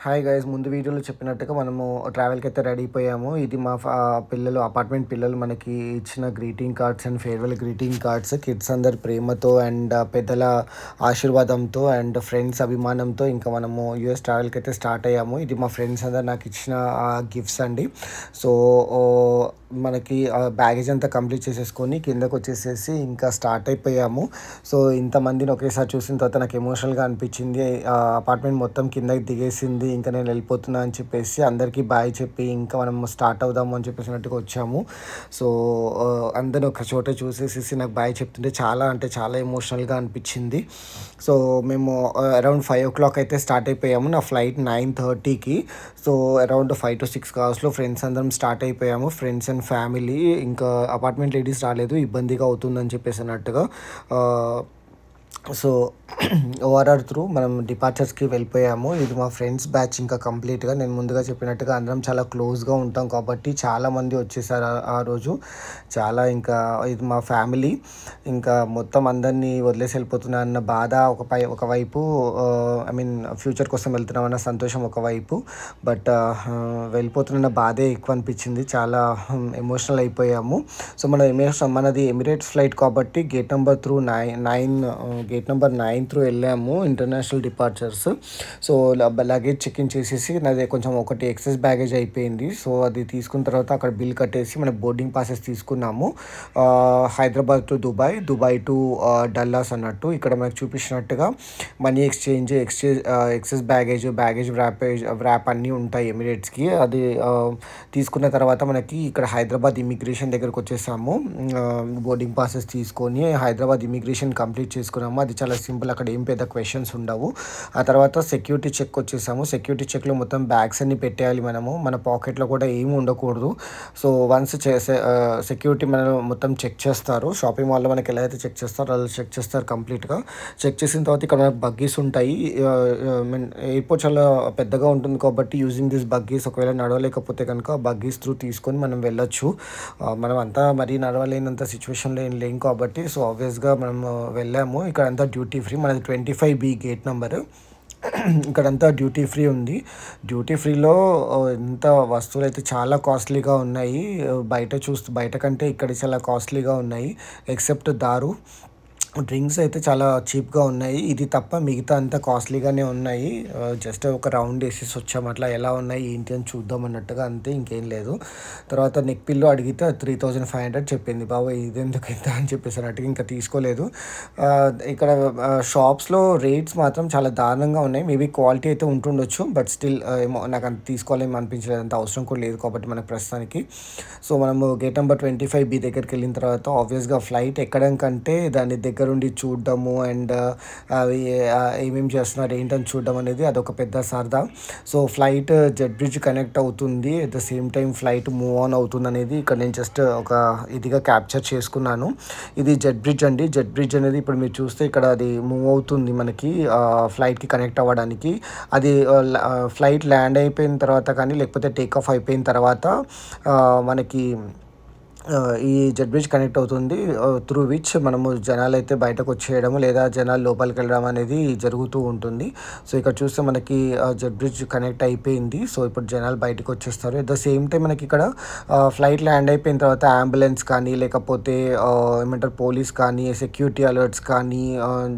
Hi guys, ముందు వీడియోలో చెప్పినట్టుగా మనము ట్రావెల్కి అయితే రెడీ అయిపోయాము. ఇది మా పిల్లలు, అపార్ట్మెంట్ పిల్లలు మనకి ఇచ్చిన greeting cards and farewell greeting cards. Kids అందరు ప్రేమతో అండ్ పెద్దల ఆశీర్వాదంతో అండ్ ఫ్రెండ్స్ అభిమానంతో ఇంకా మనము యూఎస్ ట్రావెల్కి అయితే స్టార్ట్ అయ్యాము. ఇది మా ఫ్రెండ్స్ అందరు నాకు ఇచ్చిన గిఫ్ట్స్ అండి. సో మనకి బ్యాగేజ్ అంతా కంప్లీట్ చేసేసుకొని కిందకు వచ్చేసేసి ఇంకా స్టార్ట్ అయిపోయాము. సో ఇంతమందిని ఒకేసారి చూసిన తర్వాత నాకు ఎమోషనల్గా అనిపించింది. అపార్ట్మెంట్ మొత్తం కిందకి దిగేసింది, ఇంకా నేను వెళ్ళిపోతున్నా అని చెప్పేసి అందరికీ బాయ్ చెప్పి ఇంకా మనం స్టార్ట్ అవుదాము అని చెప్పేసినట్టుగా వచ్చాము. సో అందరిని ఒక చోట చూసేసి నాకు బాయ్ చెప్తుంటే చాలా అంటే చాలా ఎమోషనల్గా అనిపించింది. సో మేము అరౌండ్ 5 o'clock అయితే స్టార్ట్ అయిపోయాము. నా ఫ్లైట్ 9:30కి. సో అరౌండ్ 5 to 6 అవర్స్లో ఫ్రెండ్స్ అందరం స్టార్ట్ అయిపోయాము. ఫ్రెండ్స్ అండ్ ఫ్యామిలీ, ఇంకా అపార్ట్మెంట్ లేడీస్ రాలేదు, ఇబ్బందిగా అవుతుందని చెప్పేసి అన్నట్టుగా. సో ఓఆర్ఆర్ త్రూ మనం డిపార్చర్స్కి వెళ్ళిపోయాము. ఇది మా ఫ్రెండ్స్ బ్యాచ్ ఇంకా కంప్లీట్గా. నేను ముందుగా చెప్పినట్టుగా అందరం చాలా క్లోజ్గా ఉంటాం కాబట్టి చాలామంది వచ్చేసారు ఆ రోజు. చాలా ఇంకా ఇది మా ఫ్యామిలీ, ఇంకా మొత్తం అందరినీ వదిలేసి వెళ్ళిపోతున్నా అన్న బాధ ఒకవైపు, ఐ మీన్ ఫ్యూచర్ కోసం వెళ్తున్నామన్న సంతోషం ఒకవైపు. బట్ వెళ్ళిపోతున్న బాధే ఎక్కువ అనిపించింది. చాలా ఎమోషనల్ అయిపోయాము. సో మనది ఎమిరేట్స్ ఫ్లైట్ కాబట్టి గేట్ నెంబర్ 9 త్రూ వెళ్ళాము, international departures. So luggage check in చేసేసి నాది కొంచెం ఒకటి ఎక్సెస్ బ్యాగేజ్ అయిపోయింది. సో అది తీసుకున్న తర్వాత అక్కడ బిల్ కట్టేసి మన బోర్డింగ్ పాసెస్ తీసుకున్నాము. Hyderabad to Dubai to Dallas అన్నట్టు. ఇక్కడ మనకు చూపించినట్టుగా మనీ ఎక్సెస్ బ్యాగేజ్ వ్రాప్ అన్నీ ఉంటాయి ఎమిరేట్స్కి. అది తీసుకున్న తర్వాత మనకి ఇక్కడ హైదరాబాద్ ఇమిగ్రేషన్ దగ్గరకు వచ్చేసాము. బోర్డింగ్ పాసెస్ తీసుకొని హైదరాబాద్ ఇమిగ్రేషన్ కంప్లీట్ చేసుకున్నాము. అది చాలా సింపుల్, అక్కడ ఏం పెద్ద క్వశ్చన్స్ ఉండవు. ఆ తర్వాత సెక్యూరిటీ చెక్ వచ్చేసాము. సెక్యూరిటీ చెక్లో మొత్తం బ్యాగ్స్ అన్ని పెట్టేయాలి మనము, మన పాకెట్లో కూడా ఏమి ఉండకూడదు. సో వన్స్ సెక్యూరిటీ మనం మొత్తం చెక్ చేస్తారు. షాపింగ్ మాల్లో మనకి ఎలా అయితే చెక్ చేస్తారో అలా చెక్ చేస్తారు కంప్లీట్గా. చెక్ చేసిన తర్వాత ఇక్కడ మనకు బగ్గీస్ ఉంటాయి. ఎయిర్పోర్ట్ చాలా పెద్దగా ఉంటుంది కాబట్టి యూజింగ్ దిస్ బగ్గీస్, ఒకవేళ నడవలేకపోతే కనుక బగ్గీస్ త్రూ తీసుకొని మనం వెళ్ళొచ్చు. మనం అంతా మరీ నడవలేనంత సిచ్యువేషన్లో ఏం లేం కాబట్టి సో ఆబ్వియస్గా మనం వెళ్ళాము. ఇక్కడ అంతా డ్యూటీ ఫ్రీ, మనది 25B గేట్ నెంబరు. ఇక్కడంతా డ్యూటీ ఫ్రీ ఉంది. డ్యూటీ ఫ్రీలో ఇంత వస్తువులు అయితే చాలా కాస్ట్లీగా ఉన్నాయి. బయట కంటే ఇక్కడ చాలా కాస్ట్లీగా ఉన్నాయి. ఎక్సెప్ట్ దారు, డ్రింక్స్ అయితే చాలా చీప్గా ఉన్నాయి. ఇది తప్ప మిగతా అంతా కాస్ట్లీగానే ఉన్నాయి. జస్ట్ ఒక రౌండ్ వేసేసి వచ్చాము, అట్లా ఎలా ఉన్నాయి ఏంటి అని చూద్దాం అన్నట్టుగా, అంతే, ఇంకేం లేదు. తర్వాత నెక్ పిల్లో అడిగితే 3,500 చెప్పింది. బాబు ఇదెందుకు ఇంత అని చెప్పేసి అన్నట్టుగా ఇంకా తీసుకోలేదు. ఇక్కడ షాప్స్లో రేట్స్ మాత్రం చాలా దారుణంగా ఉన్నాయి. మేబీ క్వాలిటీ అయితే ఉంటుండొచ్చు, బట్ స్టిల్ ఏమో నాకు అంత తీసుకోవాలేమో అనిపించలేదు, అంత అవసరం కూడా లేదు కాబట్టి మనకు ప్రస్తుతానికి. సో మనము గేట్ నెంబర్ 25B దగ్గరికి వెళ్ళిన తర్వాత ఆబ్వియస్గా ఫ్లైట్ ఎక్కడం కంటే దాని దగ్గరుండి చూడడము అండ్ అవి ఏమేమి చేస్తున్నారు ఏంటని చూడడం అనేది అదొక పెద్ద సరదా. So flight jet bridge connect అవుతుంది, at the same time flight move on అవుతుంది అనేది ఇక్కడ నేను జస్ట్ ఒక ఇదిగా క్యాప్చర్ చేసుకున్నాను. ఇది జెట్ బ్రిడ్జ్ అండి. జెట్ బ్రిడ్జ్ అనేది ఇప్పుడు మీరు చూస్తే ఇక్కడ అది మూవ్ అవుతుంది మనకి ఫ్లైట్కి కనెక్ట్ అవ్వడానికి. అది ఫ్లైట్ ల్యాండ్ అయిపోయిన తర్వాత కానీ లేకపోతే టేక్ ఆఫ్ అయిపోయిన తర్వాత మనకి ఈ జెట్ బ్రిడ్జ్ కనెక్ట్ అవుతుంది, త్రూ విచ్ మనము జనాలు అయితే బయటకు వచ్చేయడము లేదా జనాలు లోపలికి వెళ్ళడం అనేది జరుగుతూ ఉంటుంది. సో ఇక్కడ చూస్తే మనకి జెట్ బ్రిడ్జ్ కనెక్ట్ అయిపోయింది. సో ఇప్పుడు జనాలు బయటకు వచ్చేస్తారు. అట్ ద సేమ్ టైం మనకి ఇక్కడ ఫ్లైట్ ల్యాండ్ అయిపోయిన తర్వాత అంబులెన్స్ కానీ లేకపోతే ఏమంటారు పోలీస్ కానీ సెక్యూరిటీ అలర్ట్స్ కానీ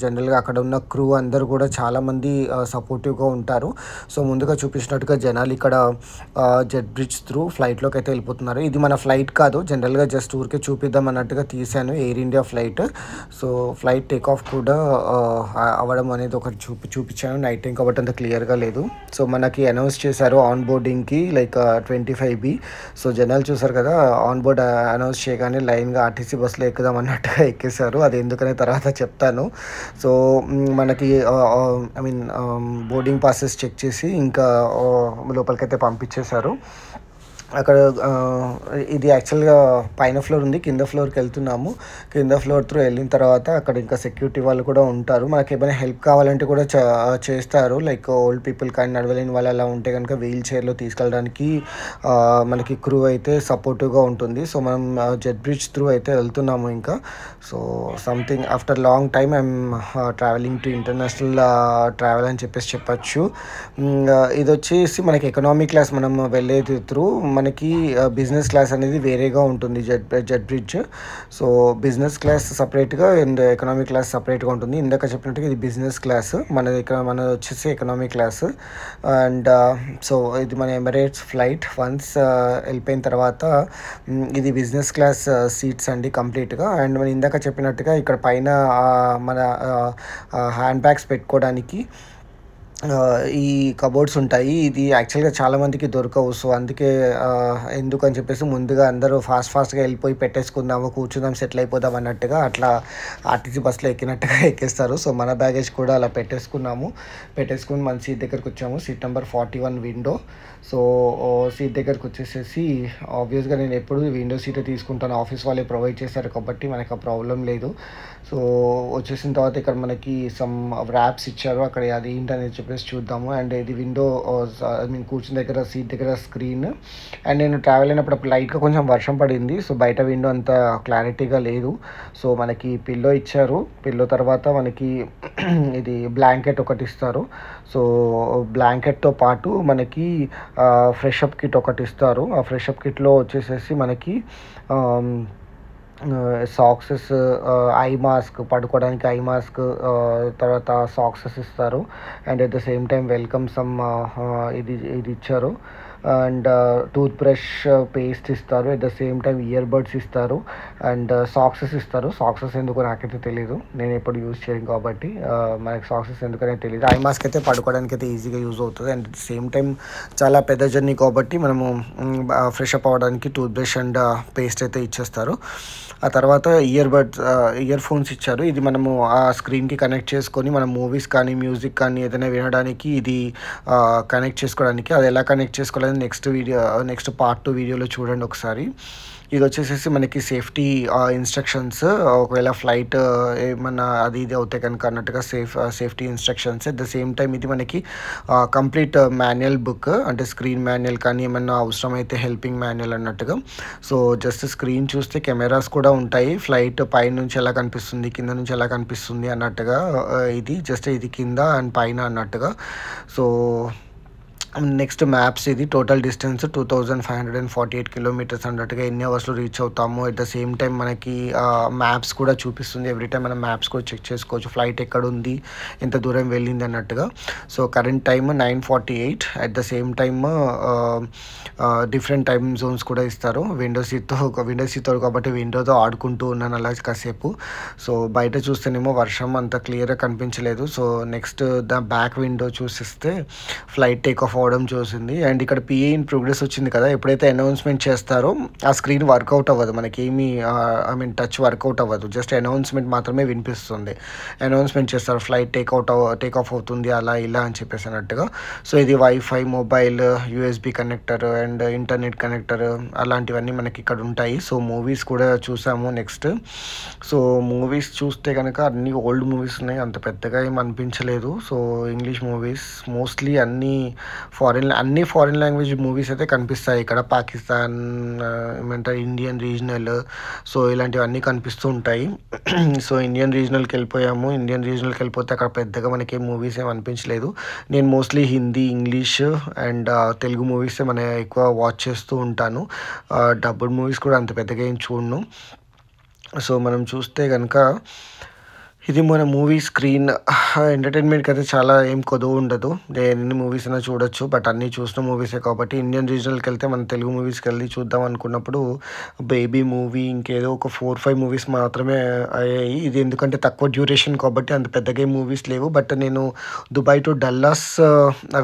జనరల్గా అక్కడ ఉన్న క్రూ అందరూ కూడా చాలామంది సపోర్టివ్గా ఉంటారు. సో ముందుగా చూపించినట్టుగా జనాలు ఇక్కడ జెట్ బ్రిడ్జ్ త్రూ ఫ్లైట్లోకి అయితే వెళ్ళిపోతున్నారు. ఇది మన ఫ్లైట్ కాదు, జనరల్గా జస్ట్ ఊరికే చూపిద్దాం అన్నట్టుగా తీసాను, air India flight. So flight take of కూడా అవ్వడం అనేది ఒకటి చూపించాను. నైట్ టైం కాబట్టి అంత క్లియర్గా లేదు. సో మనకి అనౌన్స్ చేశారు ఆన్ బోర్డింగ్కి లైక్ 25B. సో జనాలు చూసారు కదా, ఆన్ బోర్డ్ అనౌన్స్ చేయగానే లైన్గా ఆర్టీసీ బస్సులో ఎక్కుదాం అన్నట్టుగా ఎక్కేశారు. అది ఎందుకనే తర్వాత చెప్తాను. సో మనకి I mean boarding passes check చేసి ఇంకా లోపలికైతే పంపించేశారు. అక్కడ ఇది యాక్చువల్గా పైన ఫ్లోర్ ఉంది, కింద ఫ్లోర్కి వెళ్తున్నాము. కింద ఫ్లోర్ త్రూ వెళ్ళిన తర్వాత అక్కడ ఇంకా సెక్యూరిటీ వాళ్ళు కూడా ఉంటారు. మనకి ఏమైనా హెల్ప్ కావాలంటే కూడా చేస్తారు. లైక్ ఓల్డ్ పీపుల్ కానీ నడవలేని వాళ్ళు అలా ఉంటే కనుక వీల్ చైర్లో తీసుకెళ్ళడానికి మనకి క్రూ అయితే సపోర్టివ్గా ఉంటుంది. సో మనం జెట్ బ్రిడ్జ్ త్రూ అయితే వెళ్తున్నాము ఇంకా. So something after long time I'm travelling to international travel అని చెప్పచ్చు. ఇది వచ్చేసి మనకి ఎకనామిక్ క్లాస్ మనం వెళ్ళేది త్రూ మనకి బిజినెస్ క్లాస్ అనేది వేరేగా ఉంటుంది jet bridge. So business class సపరేట్గా అండ్ ఎకనామిక్ క్లాస్ సపరేట్గా ఉంటుంది. ఇందాక చెప్పినట్టుగా ఇది బిజినెస్ క్లాస్, మనది వచ్చేసి ఎకనామిక్ క్లాస్. అండ్ సో ఇది మన ఎమిరేట్స్ ఫ్లైట్. వన్స్ వెళ్ళిపోయిన తర్వాత ఇది బిజినెస్ క్లాస్ సీట్స్ అండి కంప్లీట్గా. అండ్ మనం ఇందాక చెప్పినట్టుగా ఇక్కడ పైన మన హ్యాండ్ బ్యాగ్స్ పెట్టుకోవడానికి ఈ కబోర్డ్స్ ఉంటాయి. ఇది యాక్చువల్గా చాలామందికి దొరకవు. సో అందుకే ఎందుకని చెప్పేసి ముందుగా అందరూ ఫాస్ట్గా వెళ్ళిపోయి పెట్టేసుకుందాము, కూర్చుందాం, సెటిల్ అయిపోదాం అన్నట్టుగా అట్లా ఆర్టీసీ బస్సులో ఎక్కినట్టుగా ఎక్కేస్తారు. సో మన బ్యాగేజ్ కూడా అలా పెట్టేసుకుని మన సీట్ దగ్గరకు వచ్చాము. Seat number 41 window. So seat దగ్గరకు వచ్చేసేసి ఆబ్వియస్గా నేను ఎప్పుడు విండో సీటే తీసుకుంటాను, ఆఫీస్ వాళ్ళే ప్రొవైడ్ చేశారు కాబట్టి మనకు ఆ ప్రాబ్లం లేదు. సో వచ్చేసిన తర్వాత ఇక్కడ మనకి సమ్ ర్యాప్స్ ఇచ్చారు, అక్కడ అది ఏంటనేది చెప్పేసి చూద్దాము. అండ్ ఇది విండో కూర్చున్న దగ్గర సీట్ దగ్గర స్క్రీన్. అండ్ నేను ట్రావెల్ అయినప్పుడు అప్పుడు లైట్గా కొంచెం వర్షం పడింది. సో బయట విండో అంత క్లారిటీగా లేదు. సో మనకి పిల్లో ఇచ్చారు. పిల్లో తర్వాత మనకి ఇది బ్లాంకెట్ ఒకటి ఇస్తారు. సో బ్లాంకెట్తో పాటు మనకి ఫ్రెషప్ కిట్ ఒకటి ఇస్తారు. ఆ ఫ్రెషప్ కిట్లో వచ్చేసేసి మనకి సాక్సెస్, ఐ మాస్క్, పడుకోవడానికి ఐ మాస్క్, తర్వాత సాక్సెస్ ఇస్తారు. And at the same time welcome some ఇది ఇచ్చారు. అండ్ టూత్ బ్రష్, పేస్ట్ ఇస్తారు. At the same time ear buds ఇస్తారు. అండ్ సాక్సెస్ ఇస్తారు. సాక్సెస్ ఎందుకో నాకైతే తెలీదు, నేను ఎప్పుడు యూజ్ చేయను కాబట్టి మనకి సాక్సెస్ ఎందుకనే తెలియదు. ఐ మాస్క్ అయితే పడుకోవడానికి అయితే ఈజీగా యూజ్ అవుతుంది. And at the same time చాలా పెద్ద జర్నీ కాబట్టి మనము ఫ్రెష్ అప్ అవ్వడానికి టూత్ బ్రష్ అండ్ పేస్ట్ అయితే ఇచ్చేస్తారు. ఆ తర్వాత ఇయర్ ఫోన్స్ ఇచ్చారు. ఇది మనము ఆ స్క్రీన్కి కనెక్ట్ చేసుకొని మనం మూవీస్ కానీ మ్యూజిక్ కానీ ఏదైనా వినడానికి ఇది కనెక్ట్ చేసుకోవడానికి. అది ఎలా కనెక్ట్ చేసుకోవాలని నెక్స్ట్ పార్ట్ 2 వీడియోలో చూడండి ఒకసారి. ఇది వచ్చేసేసి మనకి సేఫ్టీ ఇన్స్ట్రక్షన్స్, ఒకవేళ ఫ్లైట్ ఏమన్నా అది ఇది అవుతాయి కనుక అన్నట్టుగా safety instructions. At the same time ఇది మనకి కంప్లీట్ మాన్యువల్ బుక్, అంటే స్క్రీన్ మాన్యువల్ కానీ ఏమన్నా అవసరమైతే హెల్పింగ్ మాన్యువల్ అన్నట్టుగా. సో జస్ట్ స్క్రీన్ చూస్తే కెమెరాస్ కూడా ఉంటాయి. ఫ్లైట్ పై నుంచి ఎలా కనిపిస్తుంది, కింద నుంచి ఎలా కనిపిస్తుంది అన్నట్టుగా. ఇది కింద అండ్ పైన అన్నట్టుగా. సో నెక్స్ట్ మ్యాప్స్, ఇది టోటల్ డిస్టెన్స్ 2548 కిలోమీటర్స్ అన్నట్టుగా ఎన్ని అవర్స్లో రీచ్ అవుతాము. అట్ ద సేమ్ టైం మనకి మ్యాప్స్ కూడా చూపిస్తుంది. ఎవ్రీ టైం మనం మ్యాప్స్ కూడా చెక్ చేసుకోవచ్చు, ఫ్లైట్ ఎక్కడ ఉంది, ఎంత దూరం వెళ్ళింది అన్నట్టుగా. So current time 9:48. At the same time different time Jones కూడా ఇస్తారు. విండో సీట్తో కాబట్టి విండోతో ఆడుకుంటూ ఉన్నాను అలా కాసేపు. సో బయట చూస్తేనేమో వర్షం అంత క్లియర్గా కనిపించలేదు. So next the back window చూసిస్తే ఫ్లైట్ టేక్ ఆఫ్ అవడం చూసింది. అండ్ ఇక్కడ పిఏ ఇన్ ప్రోగ్రెస్ వచ్చింది కదా, ఎప్పుడైతే అనౌన్స్మెంట్ చేస్తారో ఆ స్క్రీన్ వర్కౌట్ అవ్వదు, మనకి ఏమీ టచ్ వర్కౌట్ అవ్వదు, జస్ట్ అనౌన్స్మెంట్ మాత్రమే వినిపిస్తుంది. అనౌన్స్మెంట్ చేస్తారు ఫ్లైట్ టేక్ ఆఫ్ అవుతుంది అలా ఇలా అని చెప్పేసి అన్నట్టుగా. సో ఇది wifi, mobile, USB connector and internet connector అలాంటివన్నీ మనకి ఇక్కడ ఉంటాయి. సో మూవీస్ కూడా చూసాము నెక్స్ట్. సో మూవీస్ చూస్తే కనుక అన్ని ఓల్డ్ మూవీస్ ఉన్నాయి, అంత పెద్దగా ఏం అనిపించలేదు. సో ఇంగ్లీష్ మూవీస్ మోస్ట్లీ అన్ని ఫారిన్ లాంగ్వేజ్ మూవీస్ అయితే కనిపిస్తాయి ఇక్కడ. పాకిస్తాన్ ఏమంటారు, ఇండియన్ రీజనల్, సో ఇలాంటివన్నీ కనిపిస్తూ ఉంటాయి. సో ఇండియన్ రీజనల్కి వెళ్ళిపోతే అక్కడ పెద్దగా మనకి మూవీస్ ఏం అనిపించలేదు. నేను mostly Hindi, English and Telugu movies ఎక్కువ వాచ్ చేస్తూ ఉంటాను. డబ్బుడ్ మూవీస్ కూడా అంత పెద్దగా ఏం చూడను. సో మనం చూస్తే కనుక ఇది మన మూవీ స్క్రీన్. ఎంటర్టైన్మెంట్కి అయితే చాలా ఏం కొదువు ఉండదు, ఎన్ని మూవీస్ అయినా చూడొచ్చు. బట్ అన్నీ చూసిన మూవీసే కాబట్టి ఇండియన్ రీజనల్కి వెళ్తే మన తెలుగు మూవీస్కి వెళ్ళి చూద్దాం అనుకున్నప్పుడు బేబీ మూవీ, ఇంకేదో ఒక 4-5 మూవీస్ మాత్రమే అయ్యాయి. ఇది ఎందుకంటే తక్కువ డ్యూరేషన్ కాబట్టి అంత పెద్దగా మూవీస్ లేవు. బట్ నేను దుబాయ్ టు డల్లాస్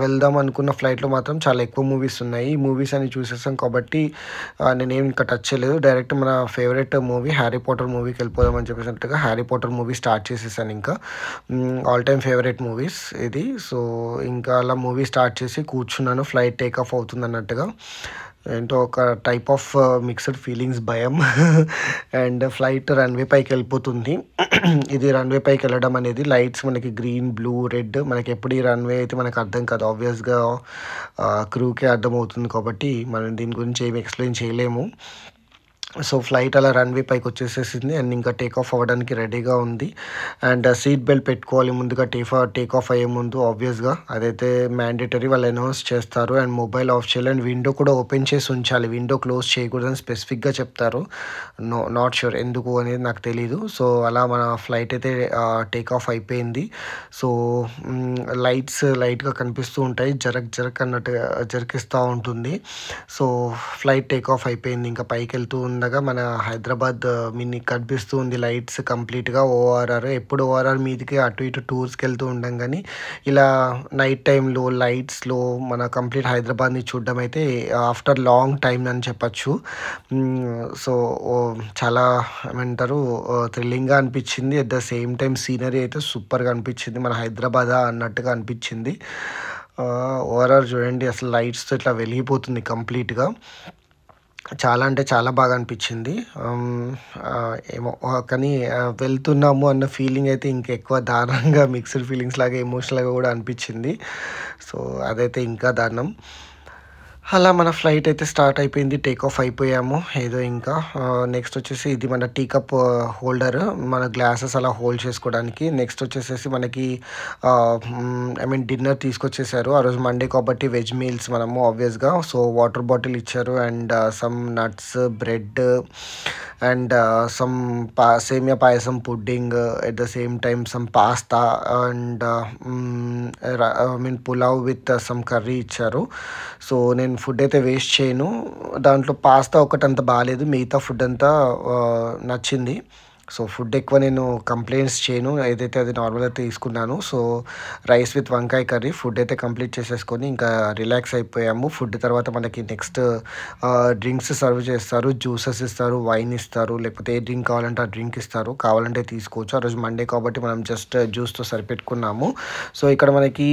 వెళ్దాం అనుకున్న ఫ్లైట్లో మాత్రం చాలా ఎక్కువ మూవీస్ ఉన్నాయి. ఈ మూవీస్ అని చూసేసాం కాబట్టి నేనేం ఇంకా టచ్ చేయలేదు. డైరెక్ట్ మన ఫేవరెట్ మూవీ హ్యారీ పాటర్ మూవీకి వెళ్ళిపోదామని చెప్పేసినట్టుగా హ్యారీ పాటర్ మూవీ స్టార్ట్ చేసేసాను. ఇంకా ఆల్ టైమ్ ఫేవరెట్ మూవీస్ ఇది. సో ఇంకా అలా మూవీ స్టార్ట్ చేసి కూర్చున్నాను, ఫ్లైట్ టేక్ ఆఫ్ అవుతుంది అన్నట్టుగా. ఏంటో ఒక టైప్ ఆఫ్ మిక్స్డ్ ఫీలింగ్స్, భయం. అండ్ ఫ్లైట్ రన్వే పైకి వెళ్ళిపోతుంది. ఇది రన్వే పైకి వెళ్ళడం అనేది లైట్స్ మనకి గ్రీన్, బ్లూ, రెడ్, మనకి ఎప్పుడు ఈ రన్వే అయితే మనకు అర్థం కాదు. ఆబ్వియస్గా క్రూకే అర్థమవుతుంది కాబట్టి మనం దీని గురించి ఏమి ఎక్స్ప్లెయిన్ చేయలేము. సో ఫ్లైట్ అలా రన్వే పైకి వచ్చేసేసింది అండ్ ఇంకా టేక్ ఆఫ్ అవ్వడానికి రెడీగా ఉంది. అండ్ సీట్ బెల్ట్ పెట్టుకోవాలి ముందుగా టేక్ ఆఫ్ అయ్యే ముందు. ఆబ్వియస్గా అదైతే మ్యాండేటరీ, వాళ్ళు అనౌన్స్ చేస్తారు. అండ్ మొబైల్ ఆఫ్ చేయాలి అండ్ విండో కూడా ఓపెన్ చేసి ఉంచాలి, విండో క్లోజ్ చేయకూడదని స్పెసిఫిక్గా చెప్తారు. నాట్ షూర్ ఎందుకు అనేది నాకు తెలీదు. సో అలా మన ఫ్లైట్ అయితే టేక్ ఆఫ్ అయిపోయింది. సో లైట్స్ లైట్గా కనిపిస్తూ ఉంటాయి, జరక్ అన్నట్టు జరికిస్తూ ఉంటుంది. సో ఫ్లైట్ టేక్ ఆఫ్ అయిపోయింది. ఇంకా పైకి వెళ్తూ ఉండగా మన హైదరాబాద్ మినీ కనిపిస్తూ ఉంది లైట్స్ కంప్లీట్గా. ఓఆర్ఆర్ ఎప్పుడు ఓఆర్ఆర్ మీదకి అటు ఇటు టూర్స్కి వెళ్తూ ఉండం, కానీ ఇలా నైట్ టైంలో లైట్స్లో మన కంప్లీట్ హైదరాబాద్ని చూడడం అయితే ఆఫ్టర్ లాంగ్ టైం అని చెప్పచ్చు. సో చాలా ఏమంటారు థ్రిల్లింగ్గా అనిపించింది. At the same time scenery అయితే సూపర్గా అనిపించింది, మన హైదరాబాద్ అన్నట్టుగా అనిపించింది. ఓఆర్ఆర్ చూడండి అసలు లైట్స్తో ఇట్లా వెలిగిపోతుంది కంప్లీట్గా. చాలా అంటే చాలా బాగా అనిపించింది. ఏమో కానీ వెళ్తున్నాము అన్న ఫీలింగ్ అయితే ఇంకెక్కువ దారుణంగా మిక్స్డ్ ఫీలింగ్స్ లాగా ఎమోషనల్గా కూడా అనిపించింది. సో అదైతే ఇంకా దారుణం. అలా మన ఫ్లైట్ అయితే స్టార్ట్ అయిపోయింది, టేక్ ఆఫ్ అయిపోయాము. ఏదో ఇంకా నెక్స్ట్ వచ్చేసి ఇది మన టీ కప్ హోల్డర్, మన గ్లాసెస్ అలా హోల్డ్ చేసుకోవడానికి. నెక్స్ట్ వచ్చేసేసి మనకి డిన్నర్ తీసుకొచ్చేసారు. ఆ రోజు మండే కాబట్టి వెజ్ మీల్స్ మనము ఆబ్వియస్గా. సో వాటర్ బాటిల్ ఇచ్చారు and some nuts, bread and some సేమియా పాయసం, pudding, at the same time some pasta and pulao with some curry ఇచ్చారు. సో నేను ఫుడ్ అయితే వేస్ట్ చేయను. దాంట్లో పాస్తా ఒకటి అంత బాగాలేదు, మిగతా ఫుడ్ అంతా నచ్చింది. సో ఫుడ్ ఎక్కువ నేను కంప్లైంట్స్ చేయను, ఏదైతే అది నార్మల్గా తీసుకున్నాను. సో రైస్ విత్ వంకాయ కర్రీ ఫుడ్ అయితే కంప్లీట్ చేసేసుకొని ఇంకా రిలాక్స్ అయిపోయాము. ఫుడ్ తర్వాత మనకి నెక్స్ట్ డ్రింక్స్ సర్వ్ చేస్తారు, జ్యూసెస్ ఇస్తారు, వైన్ ఇస్తారు, లేకపోతే ఏ డ్రింక్ కావాలంటే ఆ డ్రింక్ ఇస్తారు, కావాలంటే తీసుకోవచ్చు. ఆ రోజు మండే కాబట్టి మనం జస్ట్ జ్యూస్తో సరిపెట్టుకున్నాము. సో ఇక్కడ మనకి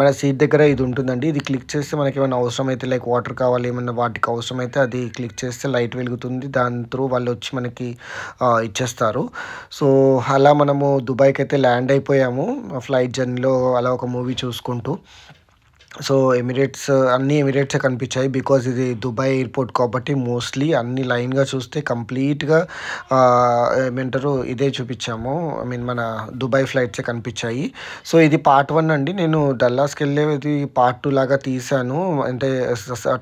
మన సీట్ దగ్గర ఇది ఉంటుందండి, ఇది క్లిక్ చేస్తే మనకి ఏమైనా అవసరం అయితే లైక్ వాటర్ కావాలి ఏమన్నా వాటికి అవసరం అయితే అది క్లిక్ చేస్తే లైట్ వెలుగుతుంది, దాని త్రూ వాళ్ళు వచ్చి మనకి ఇచ్చేస్తారు. సో అలా మనము దుబాయ్కి అయితే ల్యాండ్ అయిపోయాము ఫ్లైట్ జర్నీలో అలా ఒక మూవీ చూసుకుంటూ. సో అన్ని ఎమిరేట్సే కనిపించాయి బికాజ్ ఇది దుబాయ్ ఎయిర్పోర్ట్ కాబట్టి మోస్ట్లీ అన్ని లైన్గా చూస్తే కంప్లీట్గా ఏమంటారు ఇదే చూపించాము. మన దుబాయ్ ఫ్లైట్సే కనిపించాయి. సో ఇది పార్ట్ 1 అండి. నేను డల్లాస్కి వెళ్ళేది పార్ట్ 2 లాగా తీసాను, అంటే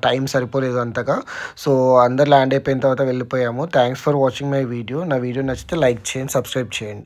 టైం సరిపోలేదు అంతగా. సో అందరు ల్యాండ్ అయిపోయిన తర్వాత వెళ్ళిపోయాము. Thanks for watching my video. నా వీడియో నచ్చితే లైక్ చేయండి, సబ్స్క్రైబ్ చేయండి.